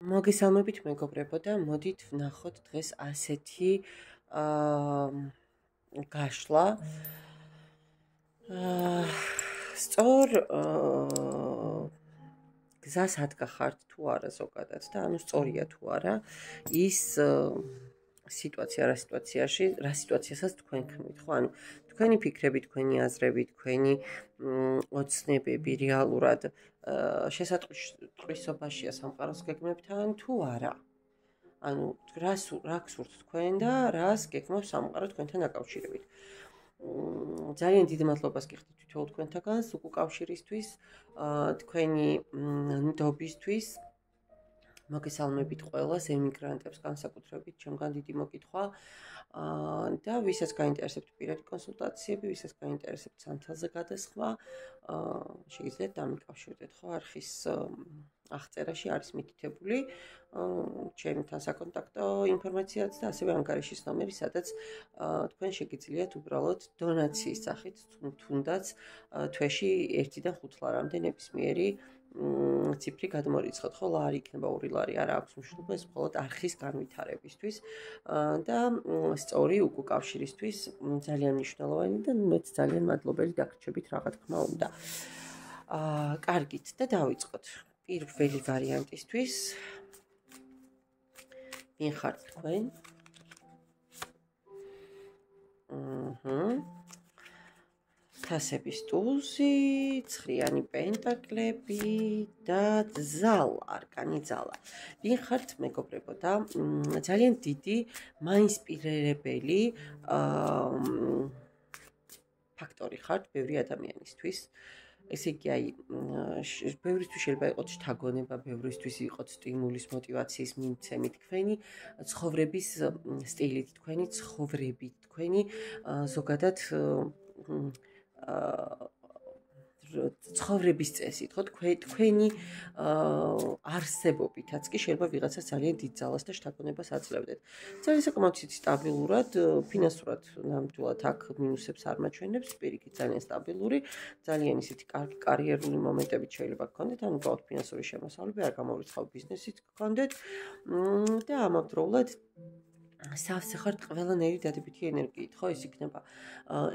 მოგესალმებით მეგობრებო და მოდით ვნახოთ დღეს ასეთი გაშლა სწორ გზას ადგახართ თუ არა ზოგადად და ანუ სწორია თუ არა ის სიტუაცია რა სიტუაციასაც თქვენ ქმნით ხო ანუ თქვენი ფიქრები, თქვენი აზრები, თქვენი ოცნებები რეალურად შესატყვისობაშია სამყაროს გეგმებთან თუ არა. ანუ რა გსურთ თქვენ და რას გეგმავს სამყარო თქვენთან დაკავშირებით. ძალიან დიდ მადლობას გიხდით თითოეულ თქვენთაგანს უკავშირისთვის, თქვენი ნდობისთვის. მოგესალმებით ყველას ემიგრანტებს განსაკუთრებით, ჩემგან დიდი მოკითხვა და ვისაც გაინტერესებთ პირადი კონსულტაციები, ვისაც გაინტერესებთ სანთელზე გადასხმა, შეგიძლიათ დამიკავშირდეთ ხო არხის აღწერაში არის მითითებული ჩემთან საკონტაქტო ინფორმაციაც და ასევე ანგარიშის ნომერი, სადაც თქვენ შეგიძლიათ უბრალოდ დონაციის სახით თუნდაც თვეში 1-დან 5 ლარამდე ნებისმიერი ციფრი გადმორიცხოთ, ხო, ლარი იქნება 2 ლარი, არა აქვს მნიშვნელობა, ეს მხოლოდ არხის განვითარებისთვის და სწორი უკავშირისთვის ძალიან მნიშვნელოვანი და მეც ძალიან მადლობელი დაგრჩებით რა თქმა უნდა. კარგით და დავიწყოთ. პირველი ვარიანტისთვის ვინ ხართ თქვენ? თასების ტუზი, ცხრიანი პენტაკლები და არკანი ძალა. ვინ ხართ მეგობრებო და ძალიან დიდი მაინსპირირებელი ფაქტორი ხართ ბევრი ადამიანისთვის. ესე იგი, ბევრისთვის შეიძლება იყოს შთაგონება, ბევრისთვის იყოს სტიმულის, მოტივაციის მიმცემი თქვენი ცხოვრების სტილით, თქვენი ცხოვრებით, თქვენი ზოგადად ცხოვრების წესით, ხო, თქვენი არსებობითაც კი შეიძლება ვიღაცას ძალიან დიდ ძალას და შთაგონებას აძლევდეთ. ძალიან საკმაოდ სტაბილურად, ფინანსურად ნამდვილად აქ მინუსებს არ მაჩვენებს, პირიქით ძალიან სტაბილური, ძალიან ისეთი კარგი კარიერული მომენტებით შეიძლება გქონდეთ, ან უბრალოდ ფინანსური შემოსავლები, არ გამორიცხავ ბიზნესით გქონდეთ და ამავდროულად სავსე ხართ ყველანაირი დადებითი ენერგიით, ხო, ეს იქნება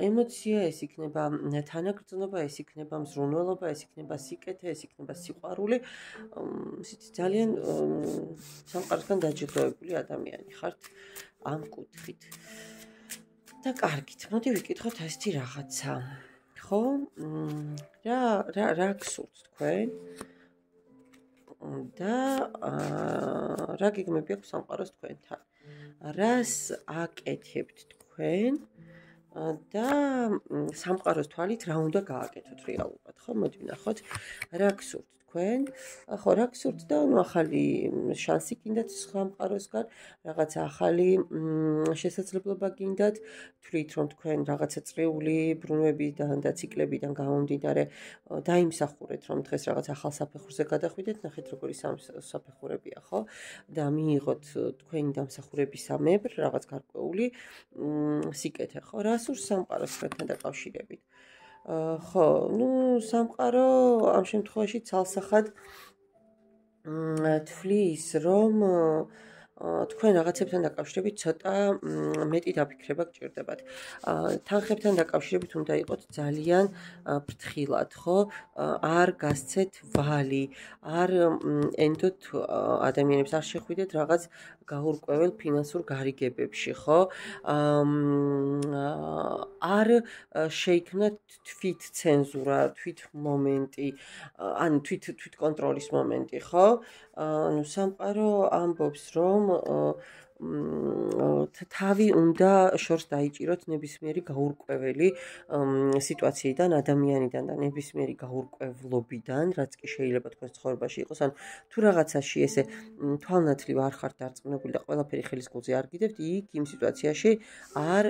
ემოცია, ეს იქნება თანაგრძნობა, ეს იქნება მზრუნველობა, ეს იქნება სიკეთე, ეს იქნება სიყვარული. ისეთი ძალიან სამყაროსგან დაჯილდოებული ადამიანი ხართ ამ კუთხით. და კარგით, მოდი ვიკითხოთ ასეთი რაღაცა. ხო? რა გსურთ თქვენ? და რა გეგმები აქვს სამყაროს თქვენთან? რას აკეთებთ თქვენ და სამყაროს თვალით რა უნდა გააკეთოთ რეალურად, ხო? მოდი ვნახოთ, რა გსურთ თქვენ? ხო, რა გსურთ და ახალი შანსი გინდათ სამყაროსგან, რაღაცა ახალი შესაძლებლობა გინდათ, თვლით რომ თქვენ რაღაცა წრიული ბრუნვებიდან და ციკლებიდან გამომდინარე დაიმსახურეთ, რომ დღეს რაღაც ახალ საფეხურზე გადახვიდეთ, ნახეთ როგორი საფეხურებია, ხო? და მიიღოთ თქვენი დამსახურებისამებრ რაღაც გარკვეული სიკეთე, ხო? რა სურს სამყაროსთან დაკავშირებით? ხო, სამყარო ამ შემთხვევაში ცალსახად თვლის, რომ თქვენ რაღაცებთან დაკავშირებით ცოტა მეტი დაფიქრება გჭირდებათ. თანხებთან დაკავშირებით უნდა იყოთ ძალიან ფრთხილად, ხო? არ გასცეთ ვალი, არ ენდოთ ადამიანებს, არ შეხვიდეთ რაღაც გაურკვეველ ფინანსურ გარიგებებში, ხო? არ შეიქმნათ თვით ცენზურა, თვით მომენტი, ან თვით კონტროლის მომენტი, ხო? ანუ სამყარო ამბობს, რომ თავი უნდა შორს დაიჭიროთ ნებისმიერი გაურკვეველი სიტუაციიდან, ადამიანიდან და ნებისმიერი გაურკვევლობიდან, რაც კი შეიძლება თქვენს ცხოვრებაში იყოს, ან თუ რაღაცაში ესე თვალნათლივ არ ხართ დარწმუნებული და ყველაფერი ხელის გულზე არ გიდევთ, იქ იმ სიტუაციაში არ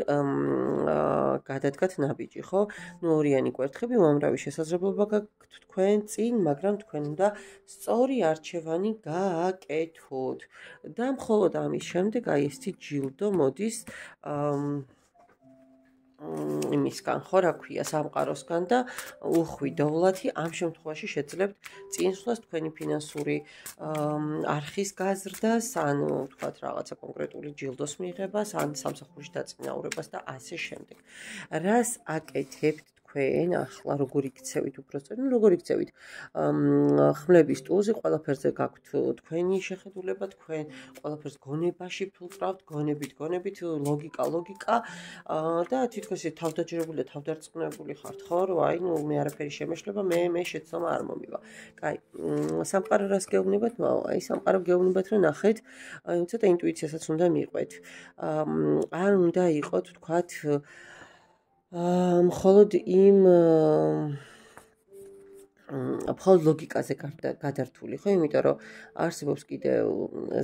გადადგათ ნაბიჯი, ხო? ორიანი კვერთხები, უამრავი შესაძლებლობა გაქვთ თქვენ წინ, მაგრამ თქვენ უნდა სწორი არჩევანი გააკეთოთ და მხოლოდ ამის შემდეგ აი ესეთი ჯილდო მოდის იმისგან, ხო, რა ქვია, სამყაროსგან და უხვი დოვლათი ამ შემთხვევაში შეძლებთ წინსვლას თქვენი ფინანსური არხის გაზრდას, ან თქვათ რაღაცა კონკრეტული ჯილდოს მიღებას, ან სამსახურში დაწინაურებას და ასე შემდეგ. რას აკეთებთ თქვენ ახლა როგორ იქცევით უბრალოდ, როგორ იქცევით ხმლების ტულზე, ყველაფერზე გაქვთ თქვენი შეხედულება, თქვენ ყველაფერს გონებაში ფილტრავთ, გონებით, ლოგიკა და თითქოს თავდაჯერებული და თავდარწმუნებული ხართ, ხო, რომ აი, მე არაფერი შემეშლება, მე შეცდომა არ მომივა. კაი, სამყარო რას გეუბნებათ? აი, სამყარო გეუბნებათ, რომ ნახეთ, ცოტა ინტუიციასაც უნდა მიყვეთ. არ უნდა იყოთ, თქვათ, მხოლოდ მხოლოდ ლოგიკაზე გადართული, ხო? იმიტომ რომ არსებობს კიდევ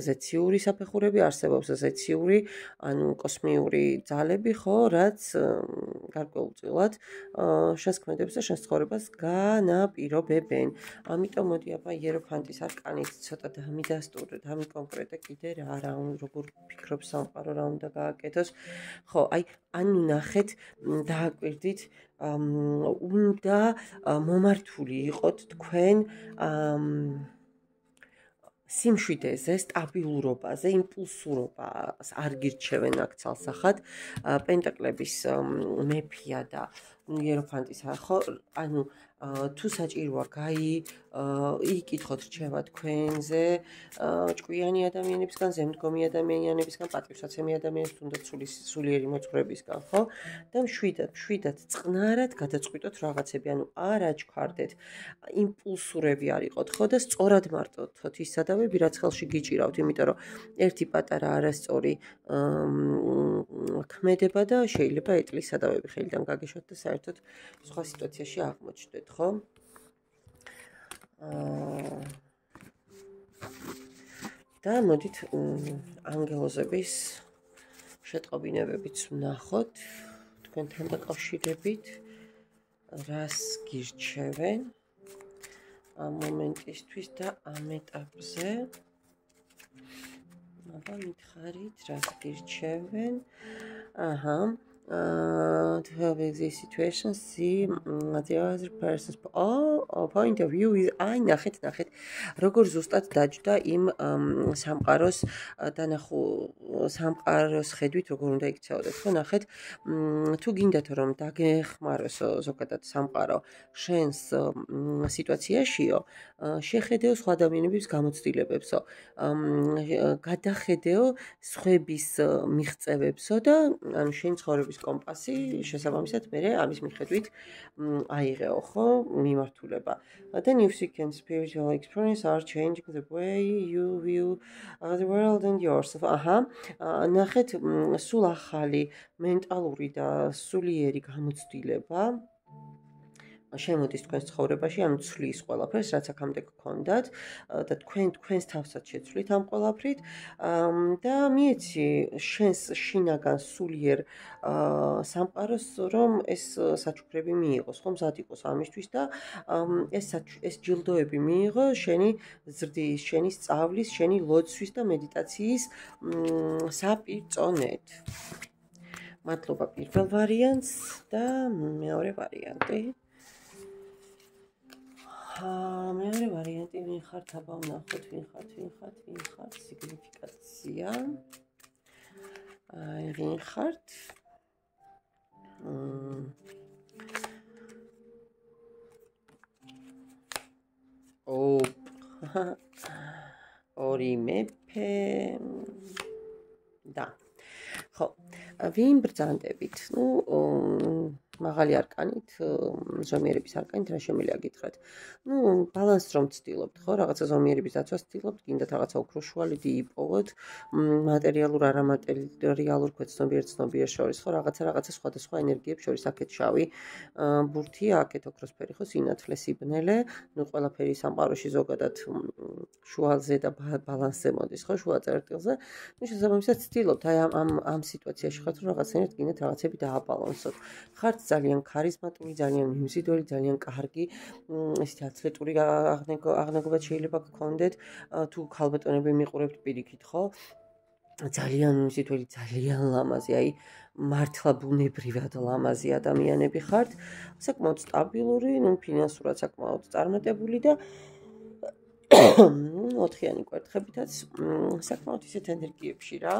ზეციური საფეხურები, არსებობს ზეციური, ანუ კოსმიური ძალები, ხო, რაც გარკვეულწილად შენს ქმედებს და შენს ცხოვრებას განაპირობებენ. ამიტომ მოდი აბა იეროფანტის არკანით ცოტა დამიდასტურდეთ, დამიკონკრეტე კიდე რა როგორ ფიქრობს სამყარო, რა უნდა გააკეთოს. ხო, აი, ანუ ნახეთ, დააკვირდით უნდა მომართული იყოთ თქვენ სიმშვიდეზე, სტაბილურობაზე, იმპულსურობას არ გირჩევენ აქ ცალსახად. პენტაკლების მეფია და იეროფანტის, ხო, ანუ თუ საჭიროა იკითხოთ რჩევა თქვენზე, ჭკვიანი ადამიანებისგან, ზემდგომი ადამიანებისგან, პატივსაცემი ადამიანებისგან, თუნდაც სულიერი მოძღვრებისგან, ხო? და მშვიდად წყნარად გადაწყვიტოთ რაღაცები, ანუ არ აჩქარდეთ, იმპულსურები არ იყოთ, ხო, და სწორად მარტოთ ის სადავები, რაც ხელში გიჭირავთ, იმიტომ რომ ერთი პატარა არასწორი ქმედება და შეიძლება ეტლის სადავები ხელიდან გაგეშვათ და საერთოდ სხვა სიტუაციაში აღმოჩნდეთ. ხო? და მოდით ანგელოზების შეტყობინებებიც ვნახოთ თქვენთან დაკავშირებით, რას გირჩევენ ამ მომენტისთვის და ამ ეტაპზე. აბა მითხარით, რას გირჩევენ. აჰა. To help with this situation, see the other person's point of view is აი ნახეთ, როგორ ზუსტად დაჯდა იმ სამყაროს სამყაროს ხედვით როგორ უნდა იქცეოდეთ, ხო, ნახეთ, თუ გინდათ რომ დაგეხმაროს ზოგადად სამყარო შენს სიტუაციაშიო, შეხედეო სხვა ადამიანების გამოცდილებებსო, გადახედეო სხვების მიღწევებსო და ანუ შენ ცხოვრების კომპასი შესაბამისად მე ამის მიხედვით აიღეო, ხო, მიმართულება. Then you seek and spiritual experience are changing the way you view the world and yourself. აჰა, ნახეთ, სულ ახალი მენტალური და სულიერი გამოცდილება შემოდის თქვენს ცხოვრებაში, ანუ ცვლის ყველაფერს, რაც აქამდე გქონდათ და თქვენს თავსაც შეცვლით ამ ყველაფრით და მიეცი შენს შინაგან სულიერ სამყაროს, რომ ეს საჩუქრები მიიღოს, ხომ მზად იყოს ამისთვის და ეს ჯილდოები მიიღო შენი ზრდის, შენი სწავლის, შენი ლოცვის და მედიტაციის საპირწონედ. მადლობა პირველ ვარიანტს და მეორე ვარიანტი. მეორე ვარიანტი ვინ ხართ, აბა ვნახოთ, ვინ ხართ, სიგნიფიკაცია. აი, ვინ ხართ? ორი მეფე და ხო, ვინ ბრძანდებით? მაღალი არკანით, ზომიერების არკანით რა შემიძლია გითხრათ. ბალანსს რომ ვცდილობთ, ხო, რაღაცა ზომიერების დაცვას ვცდილობთ, გინდათ რაღაცა უფრო შუალედი იპოვოთ, მატერიალურ, არამატერიალურ ცნობიერ შორის, ხო, რაღაცა სხვადასხვა ენერგიებს შორის, აქეთ შავი ბურთია, აქეთ ოქროსფერი, ხო, სინათლე, სიბნელე, ყველაფერი სამყაროში ზოგადად შუალზე და ბალანსზე მოდის, ხო, შუა წერტილზე. შესაბამისად ვცდილობთ, აი ამ სიტუაციაში ხართ, რომ რაღაცნაირად გინდათ რაღაცები დააბალანსოთ. ხართ ძალიან ქარიზმატული, ძალიან მიმზიდველი, ძალიან კარგი, ესეთი ათლეტური აღნაგობაც შეიძლება გქონდეთ, თუ ქალბატონები მიყურებთ პირიქით, ხო? ძალიან მისითველი ძალიან ლამაზი, აი მართლა ბუნებრივად ლამაზი ადამიანები ხართ, საკმაოდ სტაბილური, ну ფინანსურად საკმაოდ წარმატებული და 4-იანი კვერთხებითაც საკმაოდ ისეთ ენერგიებში რა.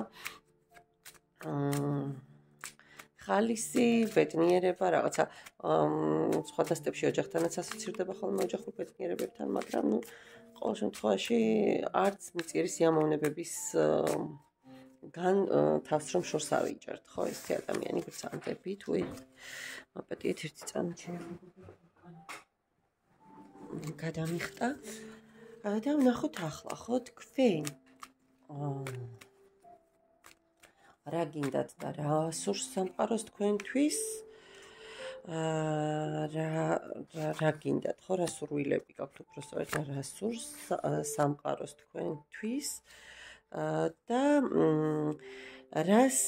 ხალისი, ბედნიერება, რაღაცა სხვა დასტებში ოჯახთანაც ასოცირდება ხოლმე ოჯახურ ბედნიერებებთან, მაგრამ ну ყოველ შემთხვევაში არც მწირი სიამოვნებების გან თავს რომ შორს არ ვიჭერთ, ხო, ესეთი ადამიანი გრძანდებით, მაპატიეთ ერთი წამი გადამიხტა და ვნახოთ ახლა, ხო, თქვენ რა გინდათ და რა სურს სამყაროს თქვენთვის? რა გინდათ, ხო, რა სურვილები გაქვთ უბრალოდ და რა სურს სამყაროს თქვენთვის? და რას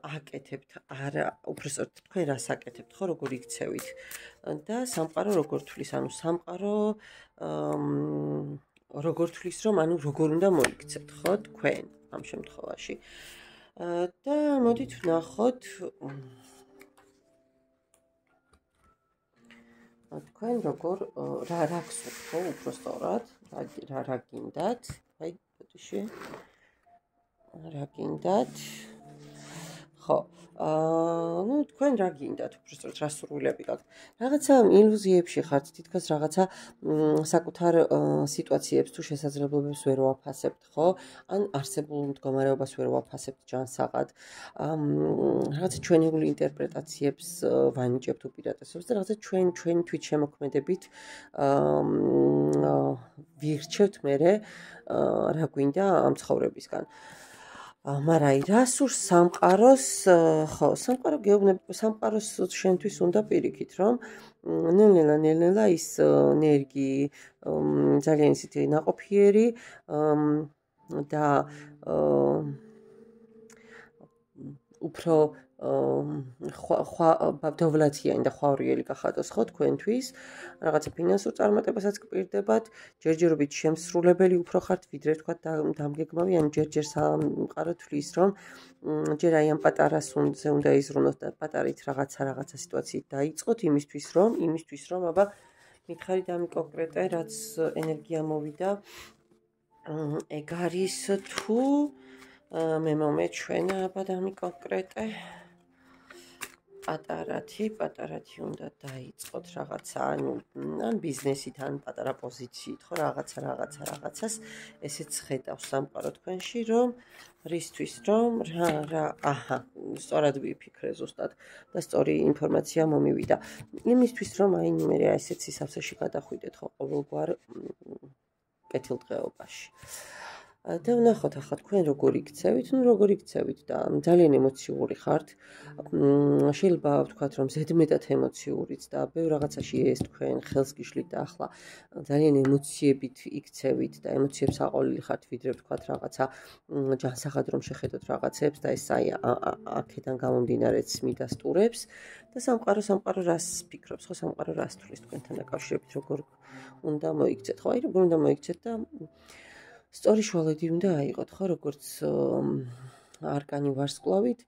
აკეთებთ, არა, უბრალოდ თქვენ რას აკეთებთ, ხო, როგორ იქცევით და სამყარო როგორ თulis, ანუ სამყარო როგორ თulis, რომ ანუ როგორ უნდა მოიქცეთ, ხო, თქვენ ამ შემთხვევაში. და მოდით ვნახოთ თქვენ როგორ რა გსურთ, ხო, უბრალოდ რა გინდათ, აი, ბოდიში რა გინდათ? ხო, ну თქვენ რა გინდათ, უბრალოდ რა სურვილები გაქვთ? რაღაცა ილუზიებში ხართ, თითქოს რაღაცა საკუთარ სიტუაციებს თუ შესაძლებლობებს ვერ ვაფასებთ, ხო? ან არსებულ მდგომარეობას ვერ ვაფასებთ ჯანსაღად. რაღაცა ჩვენეული ინტერპრეტაციებს ვანიჭებთ უპირატესობას და რაღაცა ჩვენ თვითშემოქმედებით ვირჩევთ მერე რა გვინდა ამ ცხოვრებისგან. მაგრამ აი რა სურს სამყაროს, ხო, სამყარო გეუბნება, სამყაროს შენთვის უნდა პირიქით, რომ ნელ-ნელა ის ენერგი ძალიან ისეთი ნაყოფიერი და უფრო დოვლათიანი და ხვავრიელი გახადოს, ხო, თქვენთვის, რაღაცა ფინანსურ წარმატებასაც გპირდებათ, ჯერჯერობით შემსრულებელი უფრო ხართ, ვიდრე თქვა დამგეგმავი, ან ჯერჯერ სამყარო თulis, რომ ჯერ აი ამ პატარა სუნდზე უნდა იზრუნოთ და პატარით რაღაცა სიტუაციით დაიწყოთ, იმისთვის რომ აბა მითხარით ამ კონკრეტე რაც ენერგია მოვიდა, ეგ არის თუ მე მომეჩვენა აბა დამი კონკრეტე პატარათი უნდა დაიწყოთ რაღაცა, ან ბიზნესით, ან პატარა პოზიციით, ხო, რაღაცას ესეც ხედავს სამყარო თქვენში, რომ რისთვის, რომ აჰა, სწორად ვიფიქრე ზუსტად და სწორი ინფორმაცია მომივიდა. იმისთვის, რომ აი მე ესეც სისავსეში გადახვიდეთ, ხო, ყოველგვარ კეთილდღეობაში. და ვნახოთ ახლა თქვენ როგორ იქცევით, როგორ იქცევით და ძალიან ემოციური ხართ. შეიძლება ვთქვათ, რომ ზედმეტად ემოციურიც და ბევრ რაღაცაში ეს თქვენ ხელს გიშლით და ახლა ძალიან ემოციებით იქცევით და ემოციებს აყოლილი ხართ, ვიდრე ვთქვათ რაღაცა ჯანსაღად რომ შეხედოთ რაღაცებს და ეს აი აქედან გამომდინარეც მიდასტურებს და სამყარო რას ფიქრობს, ხო, სამყარო რას თulis თქვენთან დაკავშირებით, როგორ უნდა მოიქცეთ, ხო, აი როგორ უნდა მოიქცეთ და სწორი შუალედი უნდა აიღოთ, ხო, როგორც არკანი ვარსკვლავით,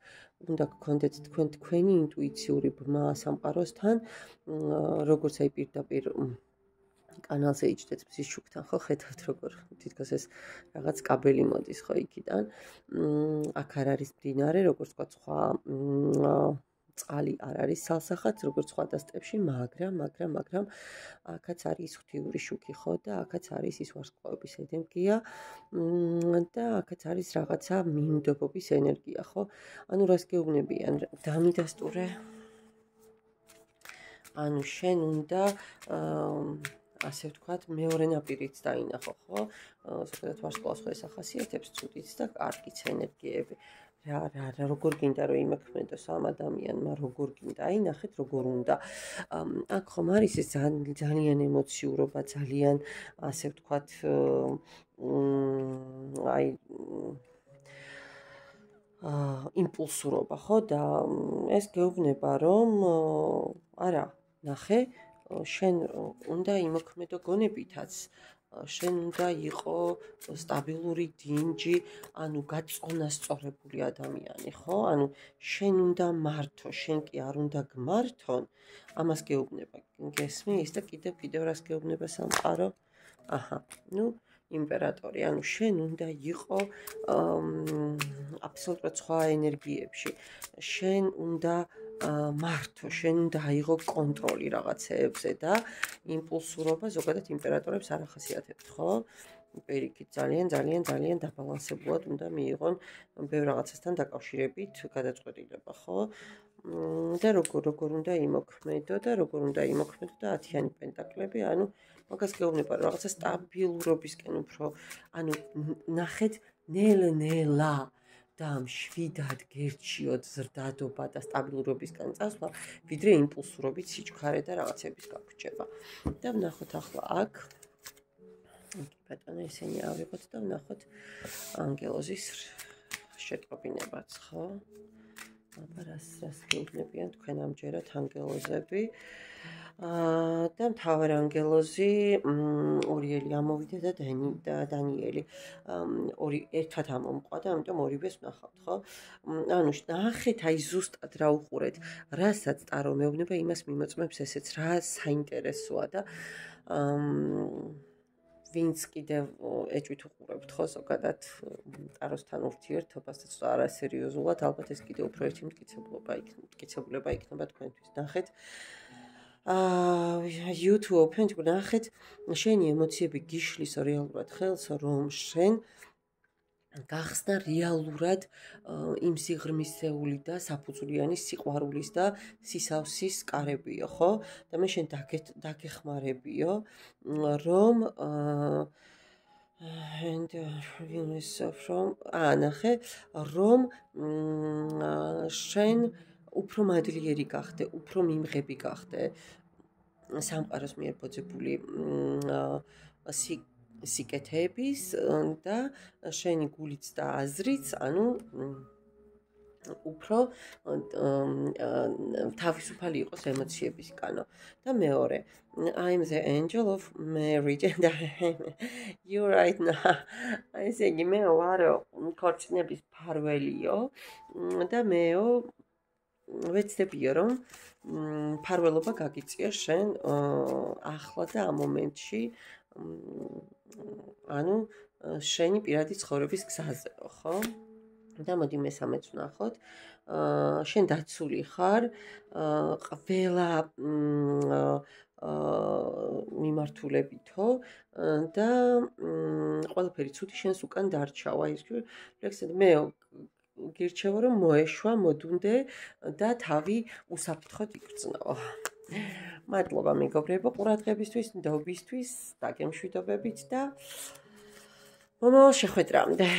უნდა გქონდეთ თქვენი ინტუიციური ბრმა სამყაროსთან, როგორც აი პირდაპირ კანალზე იჯდეთ მზის შუქთან, ხო, ხედავთ როგორ თითქოს ეს რაღაც კაბელი მოდის, ხო, იქიდან. აქ არ არის მდინარე, როგორც თქვა სხვა წყალი არ არის სალსახად, როგორც სხვა დასტებში, მაგრამ აქაც არის ღვთიური შუქი, ხო, და აქაც არის ის ვარსკვლავების ენერგია და აქაც არის რაღაცა მინდობობის ენერგია, ხო? ანუ რას გეუბნებიან, დამიდასტურე. ანუ შენ უნდა ასე ვთქვათ, მეორე ნაპირიც დაინახო, ხო? ზოგადად ვარსკვლავს ხო ეს ახასიათებს ცუდიც და კარგიც ენერგიები. როგორ გინდა რომ იმექმედოს ამ ადამიანმა, როგორ გინდა, აი ნახეთ როგორ უნდა. აქ ხომ არის ეს ძალიან ემოციურობა, ძალიან ასე ვთქვათ, აი იმპულსურობა, ხო, და ეს გეუბნება რომ არა, ნახე, შენ უნდა იმოქმედო გონებითაც, შენ უნდა იყო სტაბილური დინჯი, ანუ გაწონასწორებული ადამიანი, ხო? ანუ შენ უნდა მართო, შენ კი არ უნდა გმართონ. ამას გეუბნება, გესმის და კიდევ რას გეუბნება სამყარო? აჰა, ნუ იმპერატორი, ანუ შენ უნდა იყო აბსოლუტურად სხვა ენერგიებში. შენ უნდა მართო, შენ უნდა აიღო კონტროლი რაღაცეებზე და იმპულსურობა ზოგადად იმპერატორებს არ ახასიათებთ, ხო? პირიქით, ძალიან დაბალანსებულად უნდა მიიღონ ბევრ რაღაცასთან დაკავშირებით გადაწყვეტილება, ხო? და როგორ უნდა იმოქმედო და როგორ უნდა იმოქმედო და 10-იანი პენტაკლები, ანუ მაგას გეუბნება რომ რაღაცა სტაბილურობისკენ უფრო, ანუ ნახეთ ნელ-ნელა და მშვიდად გერჩიოთ ზრდადობა და სტაბილურობისკენ წასვლა, ვიდრე იმპულსურობით სიჩქარე და რაღაცების გაგვჭება. და ვნახოთ ახლა აქ ბატონო ისინი ავიღოთ და ვნახოთ ანგელოზის შეტყობინებაც, ხო? აბა რას გეუბნებიან თქვენ ამჯერად ანგელოზები? და მთავარ ანგელოზი ორიელი ამოვიდა და დანიელი ორი ერთად ამომყვა და ამიტომ ორივეს ვნახავთ, ხო? ანუ ნახეთ, აი ზუსტად რა უყურეთ, რასაც ტარო მეუბნება, იმას მიმოწმებს ესეც, რა საინტერესოა და ვინც კიდევ ეჭვით უყურებთ, ხო, ზოგადად ტაროსთან ურთიერთობას და ცოტა არასერიოზულად, ალბათ ეს კიდევ უფრო ერთი მტკიცებულება იქნება თქვენთვის. ნახეთ, YouTube open, ნახეთ, შენი ემოციები გიშლის რეალურად ხელს, რომ შენ გახსნა რეალურად იმ სიღრმისეული და საფუძვლიანი სიყვარულის და სისავსის კარებიო, ხო? და მე შენ დაგეხმარებიო, რომ and ნახე, რომ შენ უფრო მადლიერი გახდე, უფრო მიმღები გახდე სამყაროს მიერ ბოძებული სიკეთეების და შენი გულიც და აზრიც, ანუ უფრო თავისუფალი იყოს ემოციებისგანო. და მეორე, I'm the angel of marriage and you're right now. ესე იგი მე ვარო ქორწინების მფარველიო და მეო ვეცდებიო რომ მფარველობა გაგიწია შენ ახლა და ამ მომენტში, ანუ შენი პირადი ცხოვრების გზაზეო, ხო? და მოდი მესამეც ვნახოთ. შენ დაცული ხარ ყველა მიმართულებითო და ყველაფერი ცუდი შენს უკან დარჩავა. ის მე გირჩევა რომ მოეშვა, მოდუნდე და თავი უსაფრთხოდ იგრძნო. მადლობა მეგობრებო ყურადღებისთვის, ნდობისთვის, დაგემშვიდობებით და მომავალ შეხვედრამდე.